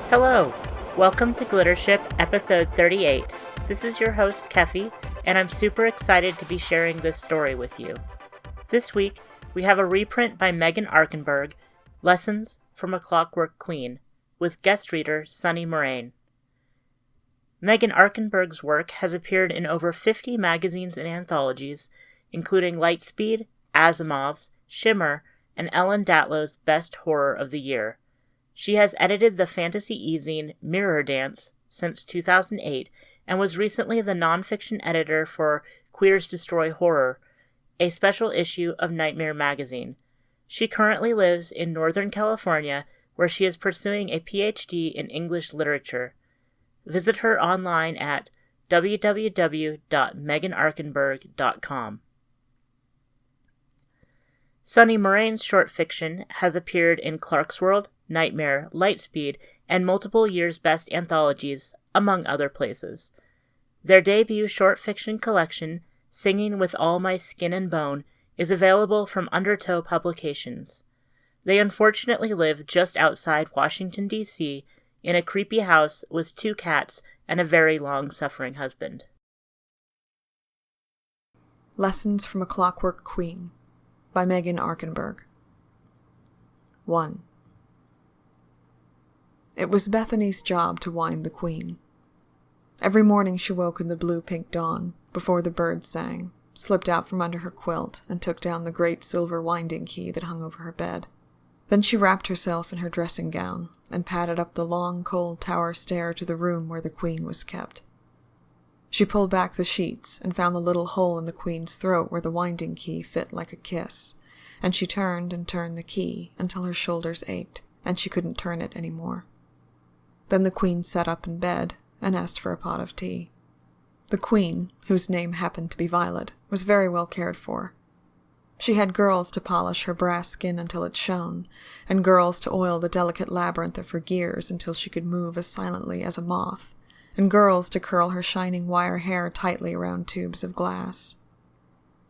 Hello! Welcome to Glittership episode 38. This is your host, Keffy, and I'm super excited to be sharing this story with you. This week, we have a reprint by Megan Arkenberg, Lessons from a Clockwork Queen, with guest reader Sunny Moraine. Megan Arkenberg's work has appeared in over 50 magazines and anthologies, including Lightspeed, Asimov's, Shimmer, and Ellen Datlow's Best Horror of the Year. She has edited the fantasy e-zine Mirror Dance since 2008 and was recently the nonfiction editor for Queers Destroy Horror, a special issue of Nightmare magazine. She currently lives in Northern California, where she is pursuing a PhD in English literature. Visit her online at www.meganarkenberg.com. Sunny Moraine's short fiction has appeared in Clarkesworld, Nightmare, Lightspeed, and multiple years' best anthologies, among other places. Their debut short fiction collection, Singing with All My Skin and Bone, is available from Undertow Publications. They unfortunately live just outside Washington, D.C., in a creepy house with 2 cats and a very long-suffering husband. Lessons from a Clockwork Queen by Megan Arkenberg. 1. It was Bethany's job to wind the queen. Every morning she woke in the blue-pink dawn, before the birds sang, slipped out from under her quilt, and took down the great silver winding key that hung over her bed. Then she wrapped herself in her dressing gown, and padded up the long, cold tower stair to the room where the queen was kept. She pulled back the sheets, and found the little hole in the queen's throat where the winding key fit like a kiss, and she turned and turned the key until her shoulders ached, and she couldn't turn it any more. Then the queen sat up in bed, and asked for a pot of tea. The queen, whose name happened to be Violet, was very well cared for. She had girls to polish her brass skin until it shone, and girls to oil the delicate labyrinth of her gears until she could move as silently as a moth, and girls to curl her shining wire hair tightly around tubes of glass.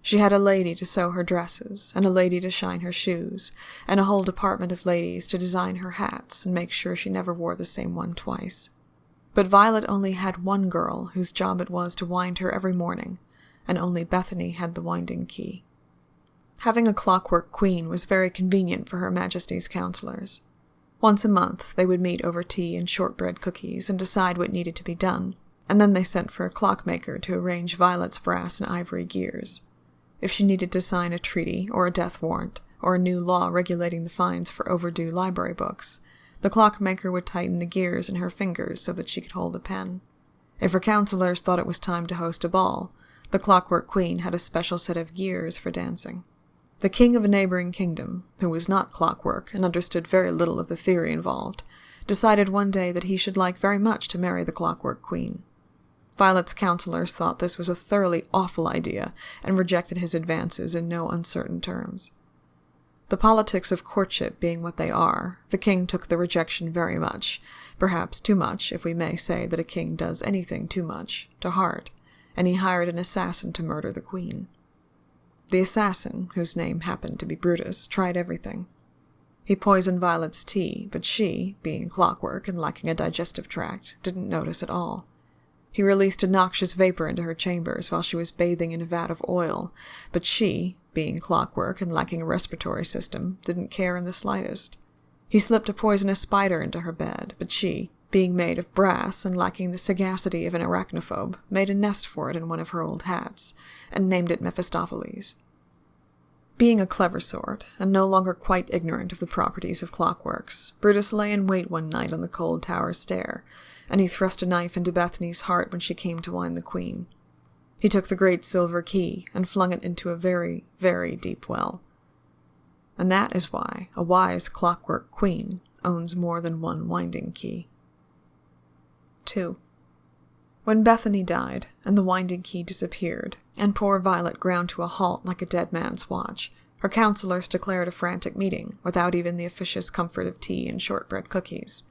She had a lady to sew her dresses, and a lady to shine her shoes, and a whole department of ladies to design her hats and make sure she never wore the same one twice. But Violet only had one girl whose job it was to wind her every morning, and only Bethany had the winding key. Having a clockwork queen was very convenient for Her Majesty's counselors. Once a month they would meet over tea and shortbread cookies and decide what needed to be done, and then they sent for a clockmaker to arrange Violet's brass and ivory gears. If she needed to sign a treaty or a death warrant, or a new law regulating the fines for overdue library books, the clockmaker would tighten the gears in her fingers so that she could hold a pen. If her counselors thought it was time to host a ball, the clockwork queen had a special set of gears for dancing. The king of a neighboring kingdom, who was not clockwork and understood very little of the theory involved, decided one day that he should like very much to marry the clockwork queen. Violet's counselors thought this was a thoroughly awful idea and rejected his advances in no uncertain terms. The politics of courtship being what they are, the king took the rejection very much, perhaps too much, if we may say that a king does anything too much, to heart, and he hired an assassin to murder the queen. The assassin, whose name happened to be Brutus, tried everything. He poisoned Violet's tea, but she, being clockwork and lacking a digestive tract, didn't notice at all. He released a noxious vapor into her chambers while she was bathing in a vat of oil, but she, being clockwork and lacking a respiratory system, didn't care in the slightest. He slipped a poisonous spider into her bed, but she, being made of brass and lacking the sagacity of an arachnophobe, made a nest for it in one of her old hats, and named it Mephistopheles. Being a clever sort, and no longer quite ignorant of the properties of clockworks, Brutus lay in wait one night on the cold tower stair, and he thrust a knife into Bethany's heart when she came to wind the queen. He took the great silver key and flung it into a very, very deep well. And that is why a wise clockwork queen owns more than one winding key. 2. When Bethany died, and the winding key disappeared, and poor Violet ground to a halt like a dead man's watch, her counselors declared a frantic meeting, without even the officious comfort of tea and shortbread cookies.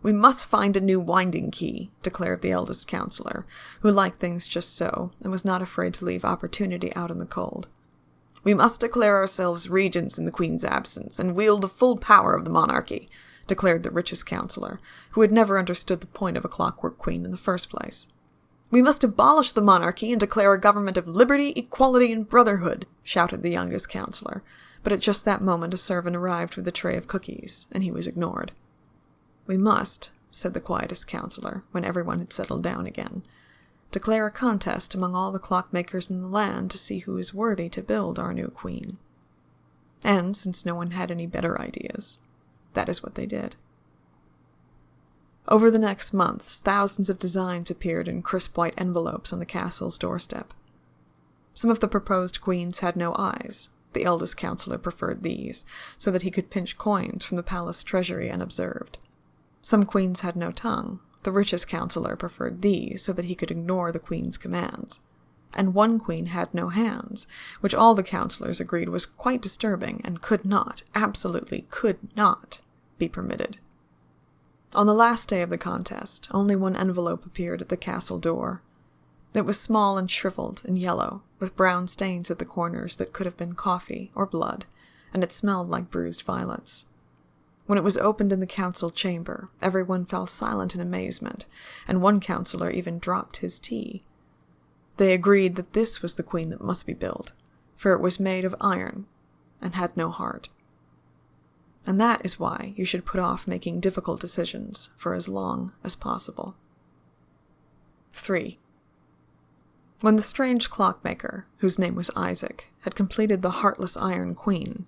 "We must find a new winding key," declared the eldest counselor, who liked things just so, and was not afraid to leave opportunity out in the cold. "We must declare ourselves regents in the queen's absence, and wield the full power of the monarchy. declared the richest counselor, who had never understood the point of a clockwork queen in the first place. "We must abolish the monarchy and declare a government of liberty, equality, and brotherhood," shouted the youngest counselor, but at just that moment a servant arrived with a tray of cookies, and he was ignored. "We must," said the quietest counselor, when everyone had settled down again, "declare a contest among all the clockmakers in the land to see who is worthy to build our new queen." And, since no one had any better ideas, that is what they did. Over the next months, thousands of designs appeared in crisp white envelopes on the castle's doorstep. Some of the proposed queens had no eyes. The eldest counselor preferred these, so that he could pinch coins from the palace treasury unobserved. Some queens had no tongue. The richest counselor preferred these, so that he could ignore the queen's commands. And one queen had no hands, which all the counselors agreed was quite disturbing and could not, absolutely could not, be permitted. On the last day of the contest, only one envelope appeared at the castle door. It was small and shriveled and yellow, with brown stains at the corners that could have been coffee or blood, and it smelled like bruised violets. When it was opened in the council chamber, everyone fell silent in amazement, and one counselor even dropped his tea. They agreed that this was the queen that must be built, for it was made of iron and had no heart. And that is why you should put off making difficult decisions for as long as possible. 3. When the strange clockmaker, whose name was Isaac, had completed the heartless Iron Queen,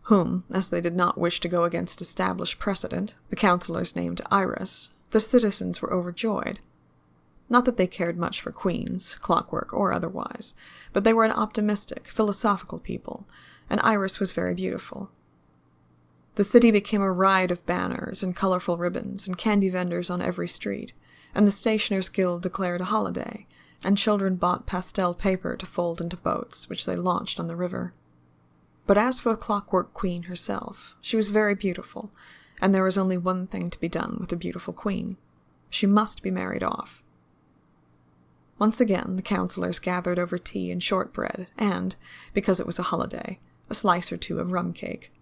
whom, as they did not wish to go against established precedent, the councillors named Iris, the citizens were overjoyed. Not that they cared much for queens, clockwork or otherwise, but they were an optimistic, philosophical people, and Iris was very beautiful. The city became a riot of banners and colorful ribbons and candy vendors on every street, and the Stationers' Guild declared a holiday, and children bought pastel paper to fold into boats, which they launched on the river. But as for the Clockwork Queen herself, she was very beautiful, and there was only one thing to be done with a beautiful queen. She must be married off. Once again, the councillors gathered over tea and shortbread, and, because it was a holiday, a slice or two of rum cake.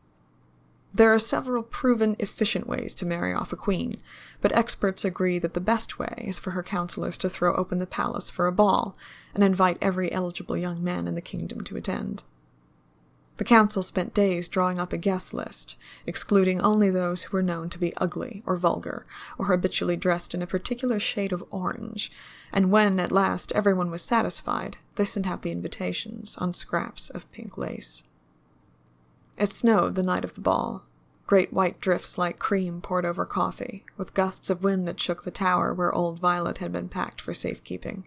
There are several proven, efficient ways to marry off a queen, but experts agree that the best way is for her councillors to throw open the palace for a ball and invite every eligible young man in the kingdom to attend. The council spent days drawing up a guest list, excluding only those who were known to be ugly or vulgar, or habitually dressed in a particular shade of orange, and when, at last, everyone was satisfied, they sent out the invitations on scraps of pink lace. It snowed the night of the ball. Great white drifts like cream poured over coffee, with gusts of wind that shook the tower where old Violet had been packed for safekeeping.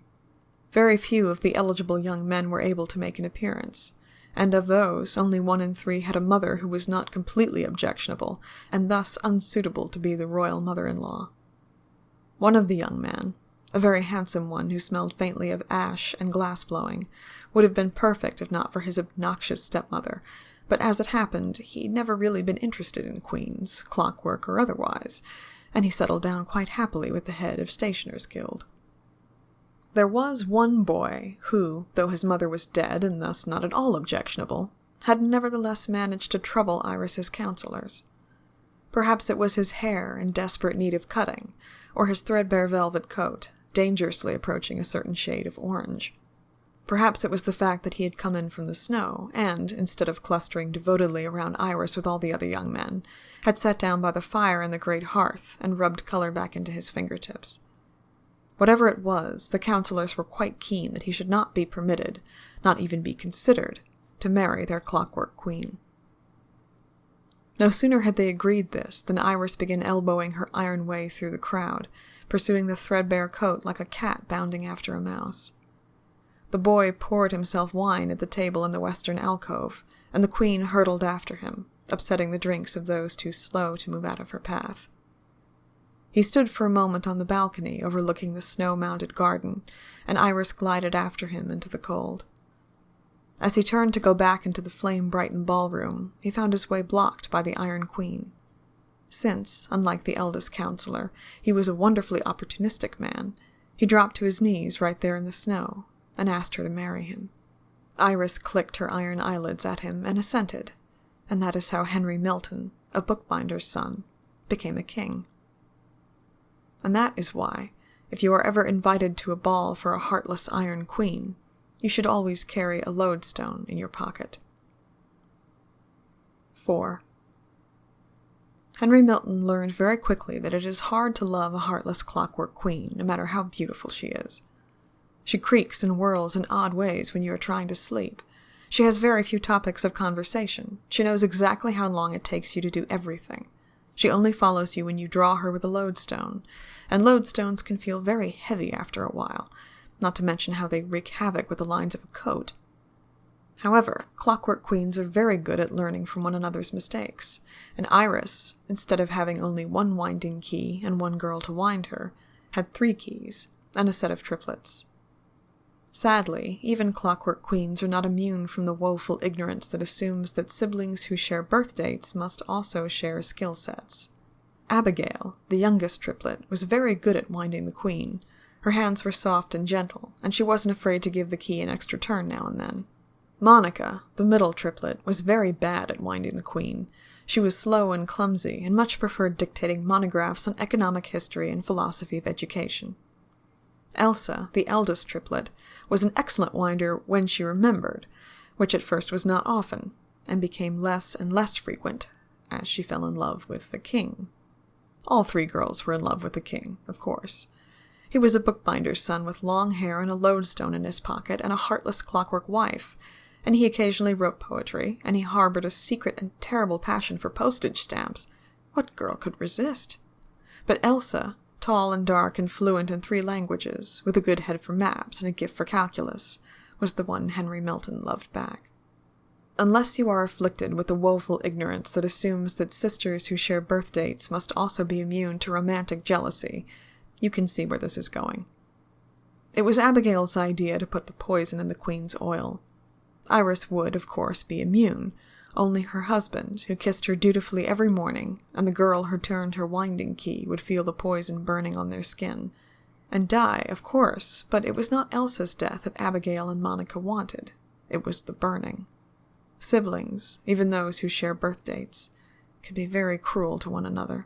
Very few of the eligible young men were able to make an appearance, and of those, only 1 in 3 had a mother who was not completely objectionable, and thus unsuitable to be the royal mother-in-law. One of the young men, a very handsome one who smelled faintly of ash and glass-blowing, would have been perfect if not for his obnoxious stepmother, but as it happened, he'd never really been interested in queens, clockwork, or otherwise, and he settled down quite happily with the head of Stationers' Guild. There was one boy who, though his mother was dead and thus not at all objectionable, had nevertheless managed to trouble Iris's councillors. Perhaps it was his hair in desperate need of cutting, or his threadbare velvet coat, dangerously approaching a certain shade of orange. Perhaps it was the fact that he had come in from the snow, and, instead of clustering devotedly around Iris with all the other young men, had sat down by the fire in the great hearth and rubbed color back into his fingertips. Whatever it was, the councillors were quite keen that he should not be permitted, not even be considered, to marry their Clockwork Queen. No sooner had they agreed this than Iris began elbowing her iron way through the crowd, pursuing the threadbare coat like a cat bounding after a mouse. The boy poured himself wine at the table in the western alcove, and the queen hurtled after him, upsetting the drinks of those too slow to move out of her path. He stood for a moment on the balcony overlooking the snow-mounted garden, and Iris glided after him into the cold. As he turned to go back into the flame-brightened ballroom, he found his way blocked by the Iron Queen. Since, unlike the eldest councillor, he was a wonderfully opportunistic man, he dropped to his knees right there in the snow, and asked her to marry him. Iris clicked her iron eyelids at him and assented, and that is how Henry Milton, a bookbinder's son, became a king. And that is why, if you are ever invited to a ball for a heartless Iron Queen, you should always carry a lodestone in your pocket. 4. Henry Milton learned very quickly that it is hard to love a heartless Clockwork Queen, no matter how beautiful she is. She creaks and whirls in odd ways when you are trying to sleep. She has very few topics of conversation. She knows exactly how long it takes you to do everything. She only follows you when you draw her with a lodestone, and lodestones can feel very heavy after a while, not to mention how they wreak havoc with the lines of a coat. However, Clockwork Queens are very good at learning from one another's mistakes, and Iris, instead of having only one winding key and one girl to wind her, had 3 keys, and a set of triplets. Sadly, even Clockwork Queens are not immune from the woeful ignorance that assumes that siblings who share birth dates must also share skill sets. Abigail, the youngest triplet, was very good at winding the queen. Her hands were soft and gentle, and she wasn't afraid to give the key an extra turn now and then. Monica, the middle triplet, was very bad at winding the queen. She was slow and clumsy, and much preferred dictating monographs on economic history and philosophy of education. Elsa, the eldest triplet, was an excellent winder when she remembered, which at first was not often, and became less and less frequent, as she fell in love with the king. All 3 girls were in love with the king, of course. He was a bookbinder's son with long hair and a lodestone in his pocket and a heartless clockwork wife, and he occasionally wrote poetry, and he harbored a secret and terrible passion for postage stamps. What girl could resist? But Elsa, tall and dark and fluent in 3 languages, with a good head for maps and a gift for calculus, was the one Henry Milton loved back. Unless you are afflicted with the woeful ignorance that assumes that sisters who share birth dates must also be immune to romantic jealousy, you can see where this is going. It was Abigail's idea to put the poison in the queen's oil. Iris would, of course, be immune. Only her husband, who kissed her dutifully every morning, and the girl who turned her winding key would feel the poison burning on their skin. And die, of course, but it was not Elsa's death that Abigail and Monica wanted. It was the burning. Siblings, even those who share birth dates, can be very cruel to one another.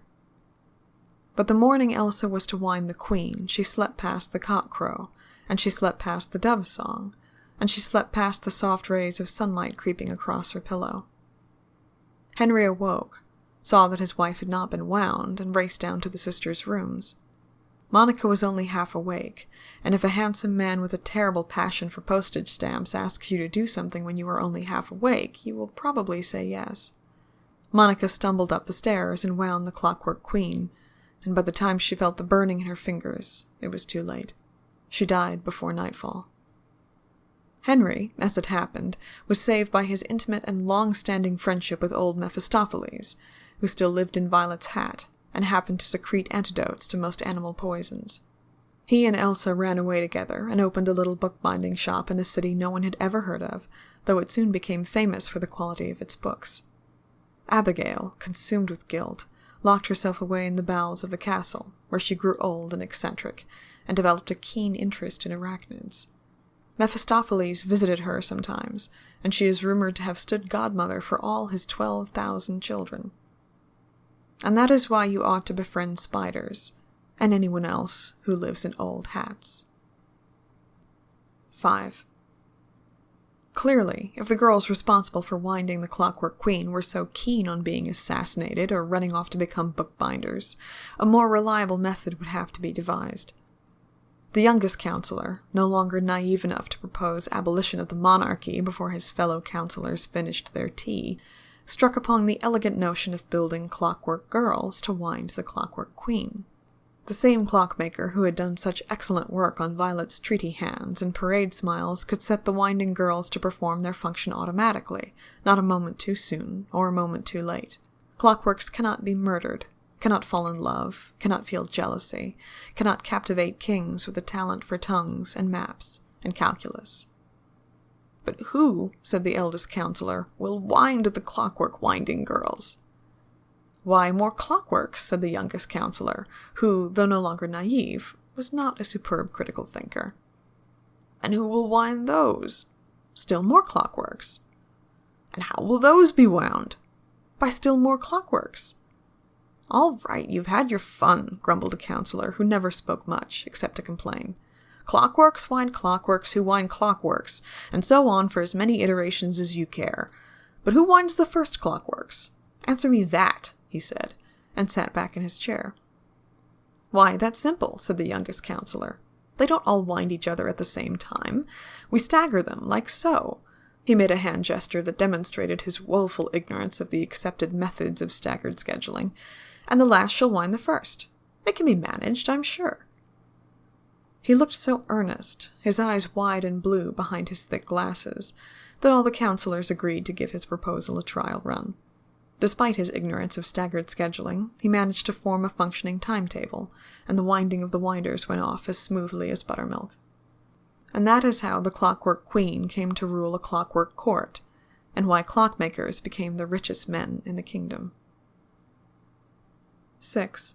But the morning Elsa was to wind the queen, she slept past the cock-crow, and she slept past the dove-song, and she slept past the soft rays of sunlight creeping across her pillow. Henry awoke, saw that his wife had not been wound, and raced down to the sisters' rooms. Monica was only half awake, and if a handsome man with a terrible passion for postage stamps asks you to do something when you are only half awake, you will probably say yes. Monica stumbled up the stairs and wound the Clockwork Queen, and by the time she felt the burning in her fingers, it was too late. She died before nightfall. Henry, as it happened, was saved by his intimate and long-standing friendship with old Mephistopheles, who still lived in Violet's hat, and happened to secrete antidotes to most animal poisons. He and Elsa ran away together, and opened a little bookbinding shop in a city no one had ever heard of, though it soon became famous for the quality of its books. Abigail, consumed with guilt, locked herself away in the bowels of the castle, where she grew old and eccentric, and developed a keen interest in arachnids. Mephistopheles visited her sometimes, and she is rumored to have stood godmother for all his 12,000 children. And that is why you ought to befriend spiders, and anyone else who lives in old hats. 5. Clearly, if the girls responsible for winding the Clockwork Queen were so keen on being assassinated or running off to become bookbinders, a more reliable method would have to be devised. The youngest counselor, no longer naive enough to propose abolition of the monarchy before his fellow counselors finished their tea, struck upon the elegant notion of building clockwork girls to wind the Clockwork Queen. The same clockmaker who had done such excellent work on Violet's treaty hands and parade smiles could set the winding girls to perform their function automatically, not a moment too soon or a moment too late. Clockworks cannot be murdered, cannot fall in love, cannot feel jealousy, cannot captivate kings with a talent for tongues and maps and calculus. But who, said the eldest counselor, will wind the clockwork winding girls? Why, more clockworks, said the youngest counselor, who, though no longer naive, was not a superb critical thinker. And who will wind those? Still more clockworks. And how will those be wound? By still more clockworks. All right, you've had your fun, grumbled a counselor who never spoke much, except to complain. Clockworks wind clockworks who wind clockworks, and so on for as many iterations as you care. But who winds the first clockworks? Answer me that, he said, and sat back in his chair. Why, that's simple, said the youngest counselor. They don't all wind each other at the same time. We stagger them, like so. He made a hand gesture that demonstrated his woeful ignorance of the accepted methods of staggered scheduling, and the last shall wind the first. It can be managed, I'm sure. He looked so earnest, his eyes wide and blue behind his thick glasses, that all the counselors agreed to give his proposal a trial run. Despite his ignorance of staggered scheduling, he managed to form a functioning timetable, and the winding of the winders went off as smoothly as buttermilk. And that is how the Clockwork Queen came to rule a clockwork court, and why clockmakers became the richest men in the kingdom. 6.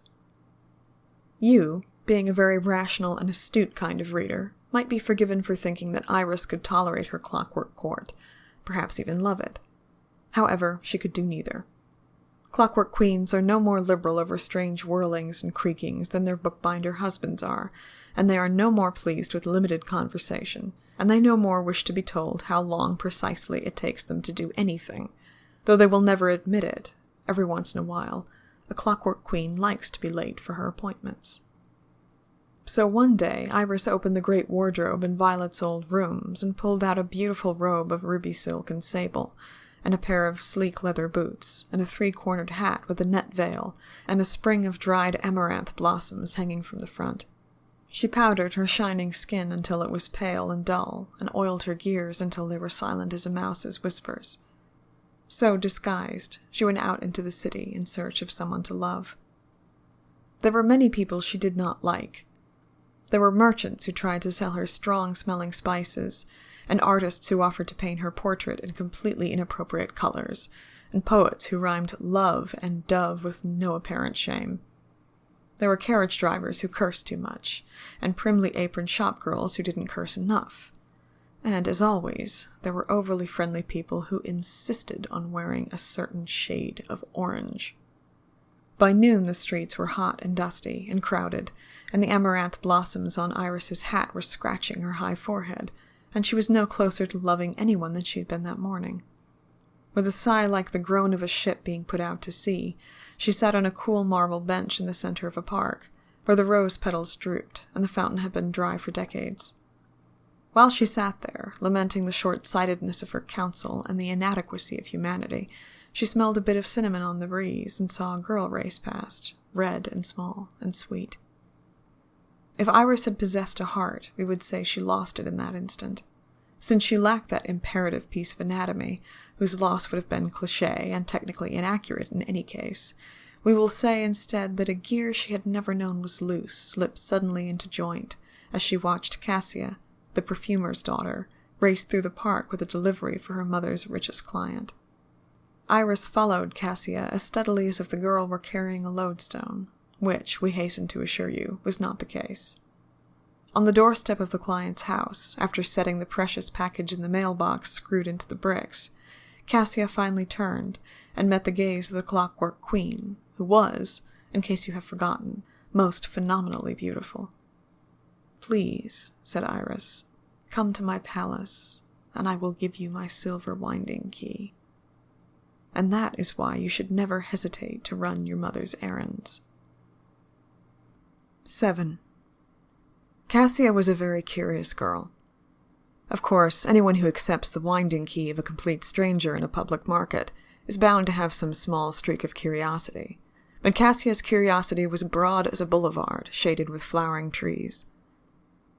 You, being a very rational and astute kind of reader, might be forgiven for thinking that Iris could tolerate her clockwork court, perhaps even love it. However, she could do neither. Clockwork queens are no more liberal over strange whirlings and creakings than their bookbinder husbands are, and they are no more pleased with limited conversation, and they no more wish to be told how long precisely it takes them to do anything. Though they will never admit it, every once in a while, a clockwork queen likes to be late for her appointments. So one day Iris opened the great wardrobe in Violet's old rooms and pulled out a beautiful robe of ruby silk and sable, and a pair of sleek leather boots, and a 3-cornered hat with a net veil, and a sprig of dried amaranth blossoms hanging from the front. She powdered her shining skin until it was pale and dull, and oiled her gears until they were silent as a mouse's whispers. So, disguised, she went out into the city in search of someone to love. There were many people she did not like. There were merchants who tried to sell her strong-smelling spices, and artists who offered to paint her portrait in completely inappropriate colors, and poets who rhymed love and dove with no apparent shame. There were carriage drivers who cursed too much, and primly aproned shopgirls who didn't curse enough. And, as always, there were overly friendly people who insisted on wearing a certain shade of orange. By noon the streets were hot and dusty and crowded, and the amaranth blossoms on Iris's hat were scratching her high forehead, and she was no closer to loving anyone than she had been that morning. With a sigh like the groan of a ship being put out to sea, she sat on a cool marble bench in the center of a park, where the rose petals drooped, and the fountain had been dry for decades. While she sat there, lamenting the short-sightedness of her counsel and the inadequacy of humanity, she smelled a bit of cinnamon on the breeze and saw a girl race past, red and small and sweet. If Iris had possessed a heart, we would say she lost it in that instant. Since she lacked that imperative piece of anatomy, whose loss would have been cliché and technically inaccurate in any case, we will say instead that a gear she had never known was loose slipped suddenly into joint as she watched Cassia, the perfumer's daughter, race through the park with a delivery for her mother's richest client. Iris followed Cassia as steadily as if the girl were carrying a lodestone, which, we hasten to assure you, was not the case. On the doorstep of the client's house, after setting the precious package in the mailbox screwed into the bricks, Cassia finally turned and met the gaze of the Clockwork Queen, who was, in case you have forgotten, most phenomenally beautiful. "Please," said Iris, "come to my palace, and I will give you my silver winding key. And that is why you should never hesitate to run your mother's errands." 7. Cassia was a very curious girl. Of course, anyone who accepts the winding key of a complete stranger in a public market is bound to have some small streak of curiosity, but Cassia's curiosity was broad as a boulevard, shaded with flowering trees.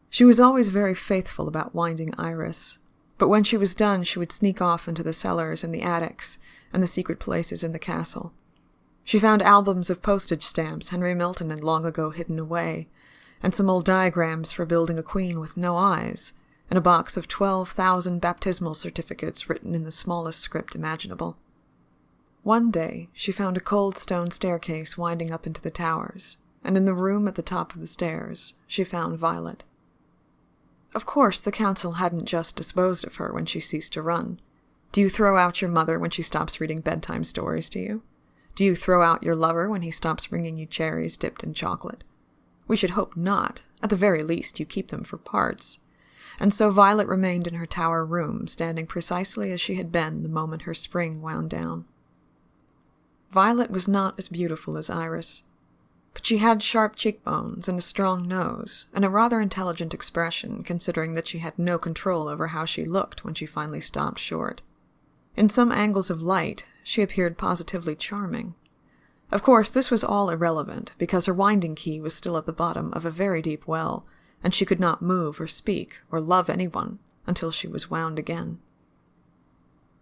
She was always very faithful about winding Iris, but when she was done she would sneak off into the cellars and the attics and the secret places in the castle. She found albums of postage stamps Henry Milton had long ago hidden away, and some old diagrams for building a queen with no eyes, and a box of 12,000 baptismal certificates written in the smallest script imaginable. One day she found a cold stone staircase winding up into the towers, and in the room at the top of the stairs she found Violet. Of course, the council hadn't just disposed of her when she ceased to run. Do you throw out your mother when she stops reading bedtime stories to you? Do you throw out your lover when he stops bringing you cherries dipped in chocolate? We should hope not. At the very least, you keep them for parts. And so Violet remained in her tower room, standing precisely as she had been the moment her spring wound down. Violet was not as beautiful as Iris, but she had sharp cheekbones and a strong nose, and a rather intelligent expression, considering that she had no control over how she looked when she finally stopped short. In some angles of light, she appeared positively charming. Of course, this was all irrelevant, because her winding key was still at the bottom of a very deep well, and she could not move or speak or love anyone until she was wound again.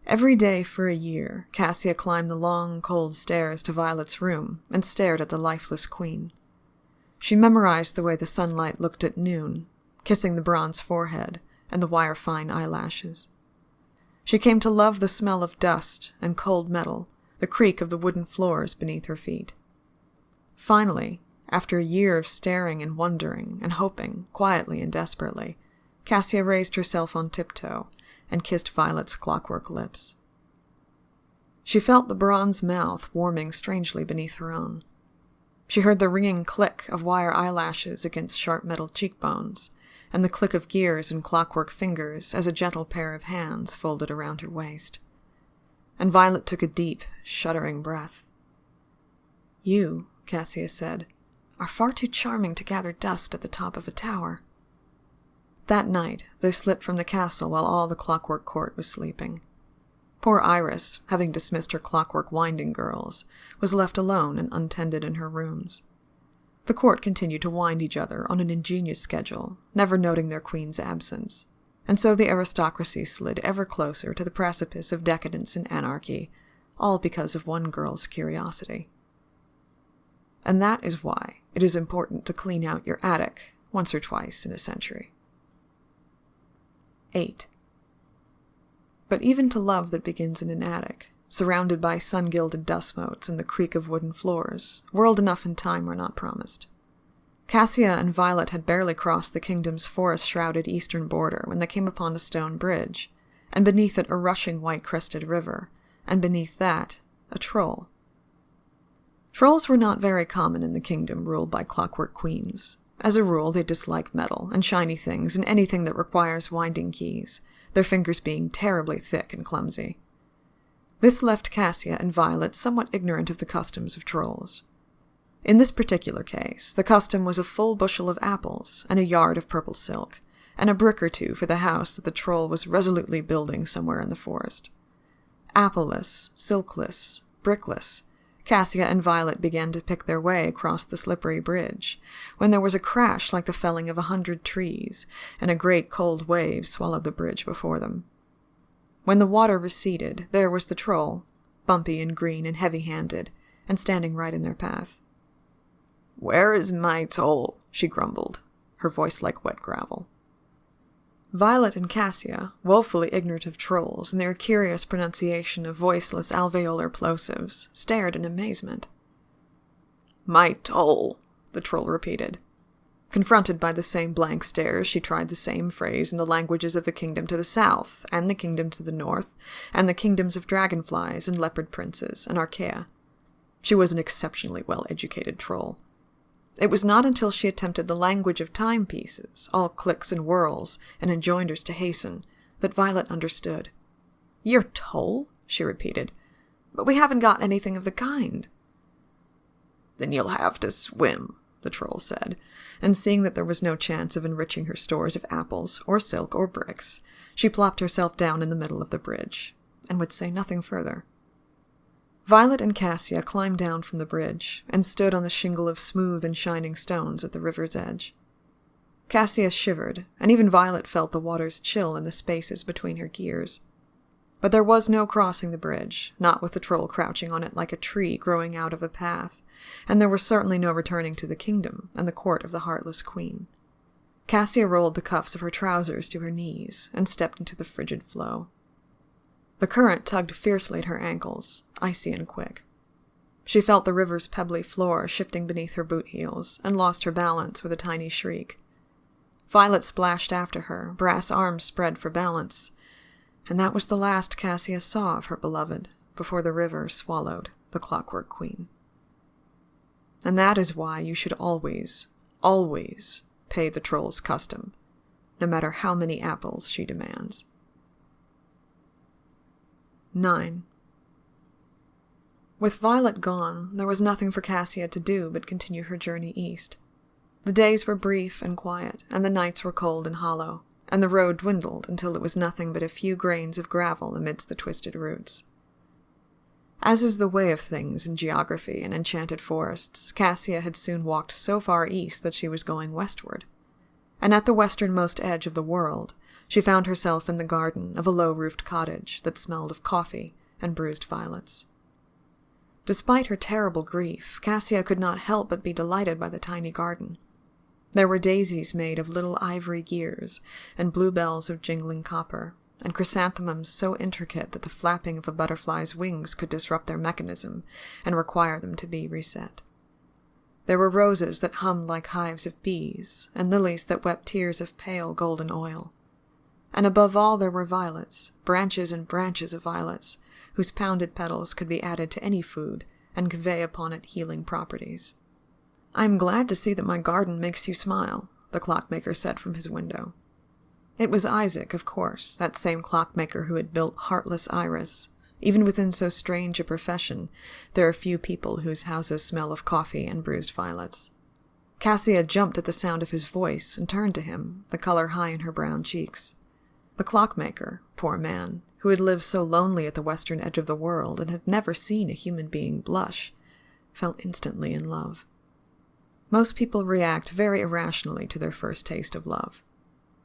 Every day for a year, Cassia climbed the long, cold stairs to Violet's room and stared at the lifeless queen. She memorized the way the sunlight looked at noon, kissing the bronze forehead and the wire-fine eyelashes. She came to love the smell of dust and cold metal, the creak of the wooden floors beneath her feet. Finally, after a year of staring and wondering and hoping, quietly and desperately, Cassia raised herself on tiptoe and kissed Violet's clockwork lips. She felt the bronze mouth warming strangely beneath her own. She heard the ringing click of wire eyelashes against sharp metal cheekbones, and the click of gears and clockwork fingers as a gentle pair of hands folded around her waist. And Violet took a deep, shuddering breath. "You," Cassia said, "are far too charming to gather dust at the top of a tower." That night, they slipped from the castle while all the Clockwork Court was sleeping. Poor Iris, having dismissed her clockwork winding girls, was left alone and untended in her rooms. The court continued to wind each other on an ingenious schedule, never noting their queen's absence, and so the aristocracy slid ever closer to the precipice of decadence and anarchy, all because of one girl's curiosity. And that is why it is important to clean out your attic once or twice in a century. 8. But even to love that begins in an attic, surrounded by sun-gilded dust motes and the creak of wooden floors, world enough and time were not promised. Cassia and Violet had barely crossed the kingdom's forest-shrouded eastern border when they came upon a stone bridge, and beneath it a rushing white-crested river, and beneath that, a troll. Trolls were not very common in the kingdom ruled by clockwork queens. As a rule, they dislike metal and shiny things and anything that requires winding keys, their fingers being terribly thick and clumsy. This left Cassia and Violet somewhat ignorant of the customs of trolls. In this particular case, the custom was a full bushel of apples and a yard of purple silk, and a brick or two for the house that the troll was resolutely building somewhere in the forest. Appleless, silkless, brickless, Cassia and Violet began to pick their way across the slippery bridge, when there was a crash like the felling of 100 trees, and a great cold wave swallowed the bridge before them. When the water receded, there was the troll, bumpy and green and heavy-handed, and standing right in their path. "Where is my toll?" she grumbled, her voice like wet gravel. Violet and Cassia, woefully ignorant of trolls and their curious pronunciation of voiceless alveolar plosives, stared in amazement. "My toll," the troll repeated. Confronted by the same blank stares, she tried the same phrase in the languages of the kingdom to the south, and the kingdom to the north, and the kingdoms of dragonflies and leopard princes and Archaea. She was an exceptionally well-educated troll. It was not until she attempted the language of timepieces, all clicks and whirls, and enjoinders to hasten, that Violet understood. "Your toll?" she repeated. "But we haven't got anything of the kind." "Then you'll have to swim," the troll said, and seeing that there was no chance of enriching her stores of apples, or silk, or bricks, she plopped herself down in the middle of the bridge, and would say nothing further. Violet and Cassia climbed down from the bridge, and stood on the shingle of smooth and shining stones at the river's edge. Cassia shivered, and even Violet felt the water's chill in the spaces between her gears. But there was no crossing the bridge, not with the troll crouching on it like a tree growing out of a path, and there was certainly no returning to the kingdom and the court of the heartless queen. Cassia rolled the cuffs of her trousers to her knees, and stepped into the frigid flow. The current tugged fiercely at her ankles, icy and quick. She felt the river's pebbly floor shifting beneath her boot heels, and lost her balance with a tiny shriek. Violet splashed after her, brass arms spread for balance, and that was the last Cassia saw of her beloved, before the river swallowed the Clockwork Queen. And that is why you should always, always pay the troll's custom, no matter how many apples she demands. 9. With Violet gone, there was nothing for Cassia to do but continue her journey east. The days were brief and quiet, and the nights were cold and hollow, and the road dwindled until it was nothing but a few grains of gravel amidst the twisted roots. As is the way of things in geography and enchanted forests, Cassia had soon walked so far east that she was going westward. And at the westernmost edge of the world, she found herself in the garden of a low-roofed cottage that smelled of coffee and bruised violets. Despite her terrible grief, Cassia could not help but be delighted by the tiny garden. There were daisies made of little ivory gears, and bluebells of jingling copper, and chrysanthemums so intricate that the flapping of a butterfly's wings could disrupt their mechanism and require them to be reset. There were roses that hummed like hives of bees, and lilies that wept tears of pale golden oil. And above all there were violets, branches and branches of violets, whose pounded petals could be added to any food and convey upon it healing properties. "I am glad to see that my garden makes you smile," the clockmaker said from his window. It was Isaac, of course, that same clockmaker who had built heartless Iris. Even within so strange a profession, there are few people whose houses smell of coffee and bruised violets. Cassia jumped at the sound of his voice and turned to him, the color high in her brown cheeks. The clockmaker, poor man, who had lived so lonely at the western edge of the world and had never seen a human being blush, fell instantly in love. Most people react very irrationally to their first taste of love.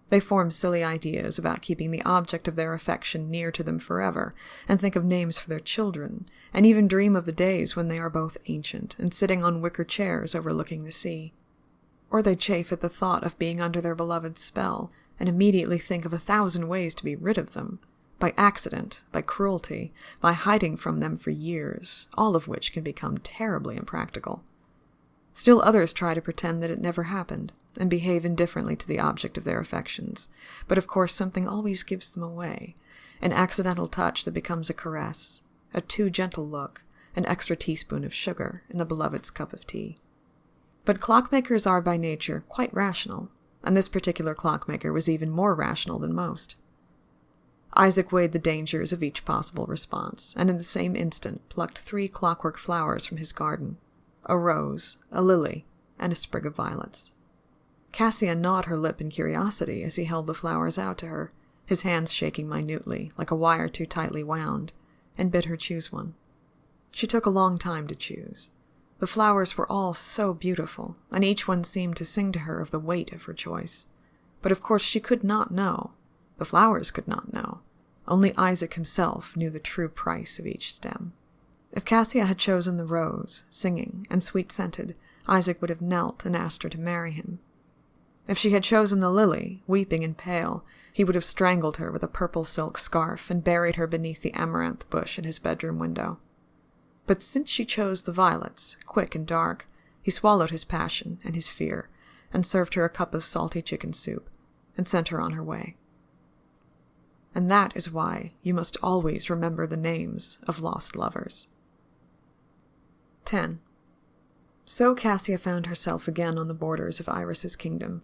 They form silly ideas about keeping the object of their affection near to them forever, and think of names for their children, and even dream of the days when they are both ancient and sitting on wicker chairs overlooking the sea. Or they chafe at the thought of being under their beloved's spell, and immediately think of 1,000 ways to be rid of them, by accident, by cruelty, by hiding from them for years, all of which can become terribly impractical. Still others try to pretend that it never happened, and behave indifferently to the object of their affections, but of course something always gives them away, an accidental touch that becomes a caress, a too gentle look, an extra teaspoon of sugar in the beloved's cup of tea. But clockmakers are by nature quite rational, and this particular clockmaker was even more rational than most. Isaac weighed the dangers of each possible response, and in the same instant plucked 3 clockwork flowers from his garden, a rose, a lily, and a sprig of violets. Cassia gnawed her lip in curiosity as he held the flowers out to her, his hands shaking minutely, like a wire too tightly wound, and bid her choose one. She took a long time to choose. The flowers were all so beautiful, and each one seemed to sing to her of the weight of her choice. But of course she could not know. The flowers could not know. Only Isaac himself knew the true price of each stem. If Cassia had chosen the rose, singing and sweet-scented, Isaac would have knelt and asked her to marry him. If she had chosen the lily, weeping and pale, he would have strangled her with a purple silk scarf and buried her beneath the amaranth bush in his bedroom window. But since she chose the violets, quick and dark, he swallowed his passion and his fear, and served her a cup of salty chicken soup, and sent her on her way. And that is why you must always remember the names of lost lovers. 10. So Cassia found herself again on the borders of Iris's kingdom.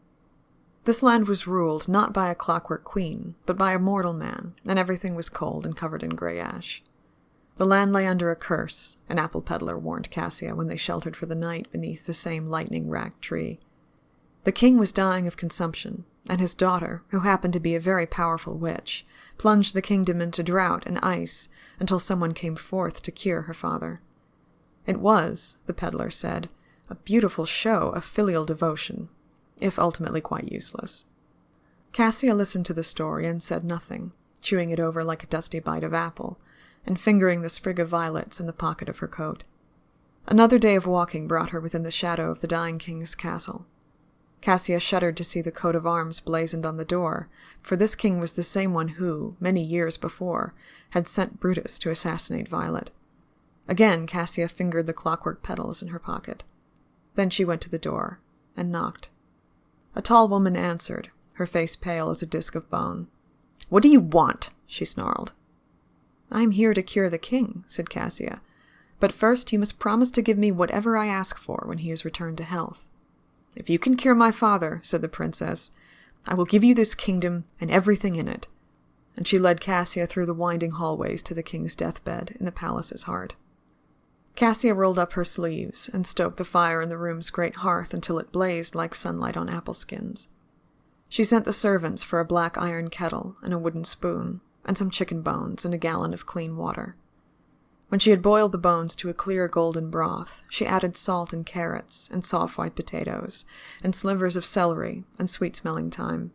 This land was ruled not by a clockwork queen, but by a mortal man, and everything was cold and covered in grey ash. The land lay under a curse, an apple peddler warned Cassia when they sheltered for the night beneath the same lightning-racked tree. The king was dying of consumption, and his daughter, who happened to be a very powerful witch, plunged the kingdom into drought and ice until someone came forth to cure her father. It was, the peddler said, a beautiful show of filial devotion, if ultimately quite useless. Cassia listened to the story and said nothing, chewing it over like a dusty bite of apple, and fingering the sprig of violets in the pocket of her coat. Another day of walking brought her within the shadow of the dying king's castle. Cassia shuddered to see the coat of arms blazoned on the door, for this king was the same one who, many years before, had sent Brutus to assassinate Violet. Again Cassia fingered the clockwork petals in her pocket. Then she went to the door, and knocked. A tall woman answered, her face pale as a disk of bone. "What do you want?" she snarled. "I am here to cure the king," said Cassia, But first you must promise to give me whatever I ask for when he is returned to health." "If you can cure my father," said the princess, "I will give you this kingdom and everything in it." And she led Cassia through the winding hallways to the king's deathbed in the palace's heart. Cassia rolled up her sleeves and stoked the fire in the room's great hearth until it blazed like sunlight on apple skins. She sent the servants for a black iron kettle and a wooden spoon, and some chicken bones and a gallon of clean water. When she had boiled the bones to a clear golden broth, she added salt and carrots and soft white potatoes, and slivers of celery and sweet-smelling thyme.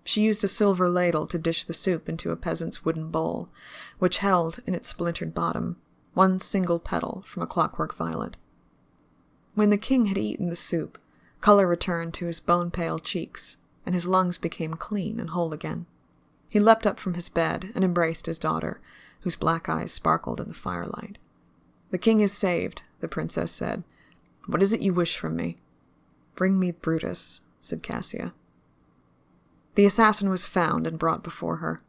She used a silver ladle to dish the soup into a peasant's wooden bowl, which held, in its splintered bottom, one single petal from a clockwork violet. When the king had eaten the soup, color returned to his bone-pale cheeks, and his lungs became clean and whole again. He leapt up from his bed and embraced his daughter, whose black eyes sparkled in the firelight. "The king is saved," the princess said. "What is it you wish from me?" "Bring me Brutus," said Cassia. The assassin was found and brought before her.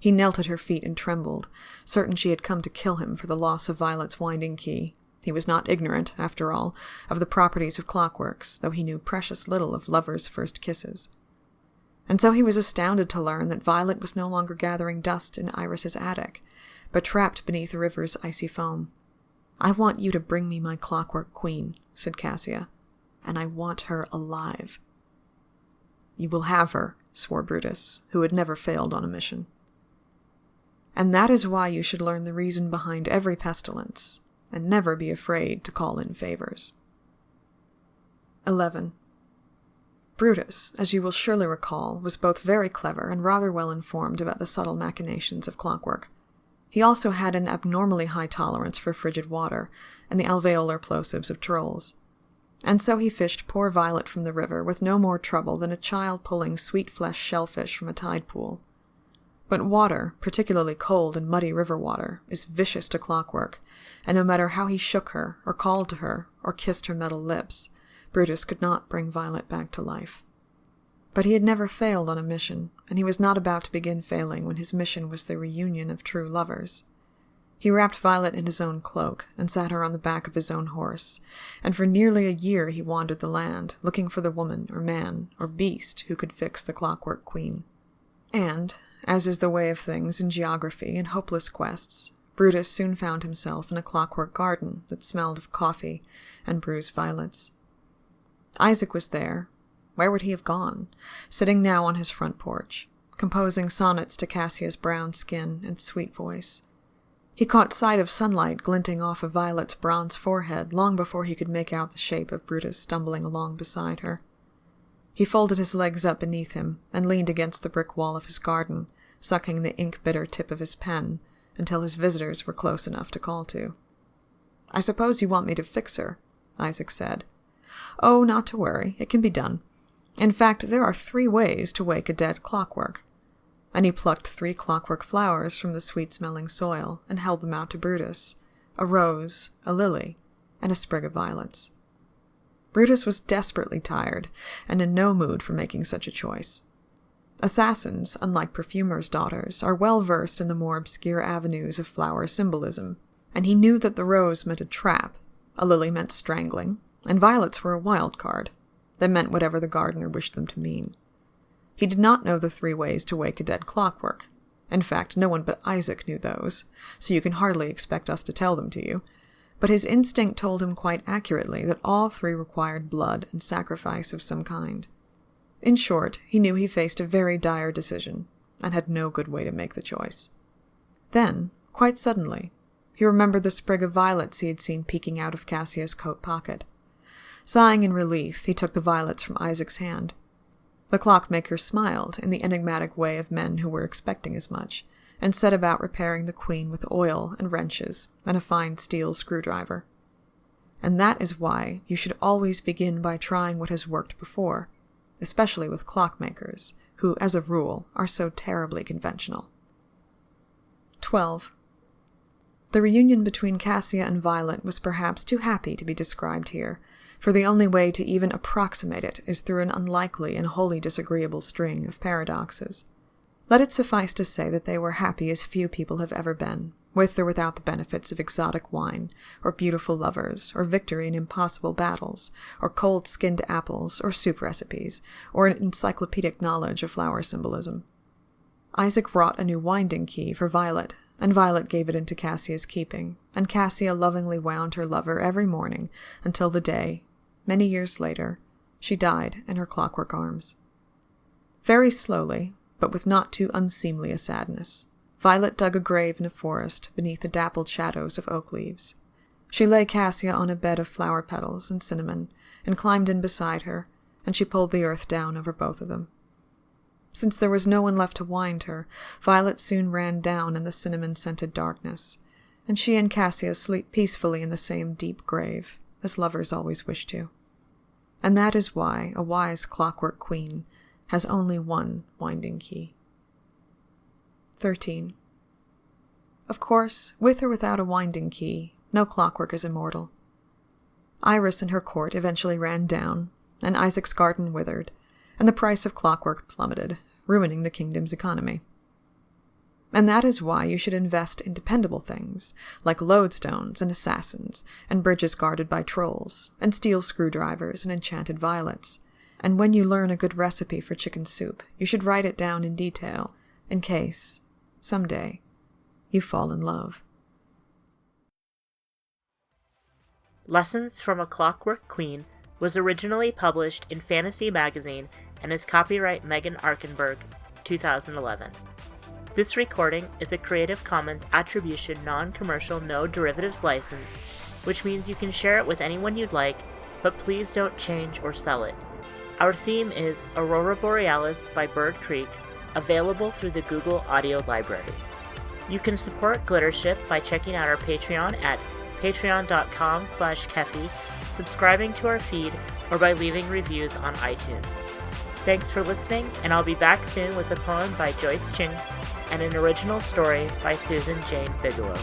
He knelt at her feet and trembled, certain she had come to kill him for the loss of Violet's winding key. He was not ignorant, after all, of the properties of clockworks, though he knew precious little of lovers' first kisses. And so he was astounded to learn that Violet was no longer gathering dust in Iris's attic, but trapped beneath the river's icy foam. "I want you to bring me my clockwork queen," said Cassia, "and I want her alive." "You will have her," swore Brutus, who had never failed on a mission. "And that is why you should learn the reason behind every pestilence, and never be afraid to call in favors." 11. Brutus, as you will surely recall, was both very clever and rather well informed about the subtle machinations of clockwork. He also had an abnormally high tolerance for frigid water and the alveolar plosives of trolls. And so he fished poor Violet from the river with no more trouble than a child pulling sweet-fleshed shellfish from a tide pool. But water, particularly cold and muddy river water, is vicious to clockwork, and no matter how he shook her, or called to her, or kissed her metal lips, Brutus could not bring Violet back to life. But he had never failed on a mission, and he was not about to begin failing when his mission was the reunion of true lovers. He wrapped Violet in his own cloak, and sat her on the back of his own horse, and for nearly a year he wandered the land, looking for the woman, or man, or beast who could fix the clockwork queen. And, as is the way of things in geography and hopeless quests, Brutus soon found himself in a clockwork garden that smelled of coffee and bruised violets. Isaac was there. Where would he have gone? Sitting now on his front porch, composing sonnets to Cassia's brown skin and sweet voice. He caught sight of sunlight glinting off of Violet's bronze forehead long before he could make out the shape of Brutus stumbling along beside her. He folded his legs up beneath him and leaned against the brick wall of his garden, sucking the ink-bitter tip of his pen until his visitors were close enough to call to. "I suppose you want me to fix her," Isaac said. "Oh, not to worry. It can be done. In fact, there are 3 ways to wake a dead clockwork." And he plucked 3 clockwork flowers from the sweet-smelling soil and held them out to Brutus, a rose, a lily, and a sprig of violets. Brutus was desperately tired, and in no mood for making such a choice. Assassins, unlike perfumers' daughters, are well versed in the more obscure avenues of flower symbolism, and he knew that the rose meant a trap, a lily meant strangling, and violets were a wild card. They meant whatever the gardener wished them to mean. He did not know the 3 ways to wake a dead clockwork. In fact, no one but Isaac knew those, so you can hardly expect us to tell them to you. But his instinct told him quite accurately that all 3 required blood and sacrifice of some kind. In short, he knew he faced a very dire decision, and had no good way to make the choice. Then, quite suddenly, he remembered the sprig of violets he had seen peeking out of Cassia's coat pocket. Sighing in relief, he took the violets from Isaac's hand. The clockmaker smiled in the enigmatic way of men who were expecting as much, and set about repairing the queen with oil and wrenches and a fine steel screwdriver. And that is why you should always begin by trying what has worked before, especially with clockmakers, who, as a rule, are so terribly conventional. 12. The reunion between Cassia and Violet was perhaps too happy to be described here, for the only way to even approximate it is through an unlikely and wholly disagreeable string of paradoxes. Let it suffice to say that they were happy as few people have ever been, with or without the benefits of exotic wine, or beautiful lovers, or victory in impossible battles, or cold-skinned apples, or soup recipes, or an encyclopedic knowledge of flower symbolism. Isaac wrought a new winding key for Violet, and Violet gave it into Cassia's keeping, and Cassia lovingly wound her lover every morning until the day, many years later, she died in her clockwork arms. Very slowly, but with not too unseemly a sadness, Violet dug a grave in a forest beneath the dappled shadows of oak leaves. She lay Cassia on a bed of flower petals and cinnamon, and climbed in beside her, and she pulled the earth down over both of them. Since there was no one left to wind her, Violet soon ran down in the cinnamon-scented darkness, and she and Cassia sleep peacefully in the same deep grave, as lovers always wish to. And that is why a wise clockwork queen has only one winding key. 13. Of course, with or without a winding key, no clockwork is immortal. Iris and her court eventually ran down, and Isaac's garden withered, and the price of clockwork plummeted, ruining the kingdom's economy. And that is why you should invest in dependable things, like lodestones and assassins, and bridges guarded by trolls, and steel screwdrivers and enchanted violets. And when you learn a good recipe for chicken soup, you should write it down in detail, in case, someday, you fall in love. Lessons from a Clockwork Queen was originally published in Fantasy Magazine and is copyright Megan Arkenberg, 2011. This recording is a Creative Commons Attribution Non-Commercial No Derivatives license, which means you can share it with anyone you'd like, but please don't change or sell it. Our theme is Aurora Borealis by Bird Creek, available through the Google Audio Library. You can support Glittership by checking out our Patreon at patreon.com/Kefi, subscribing to our feed, or by leaving reviews on iTunes. Thanks for listening, and I'll be back soon with a poem by Joyce Ching and an original story by Susan Jane Bigelow.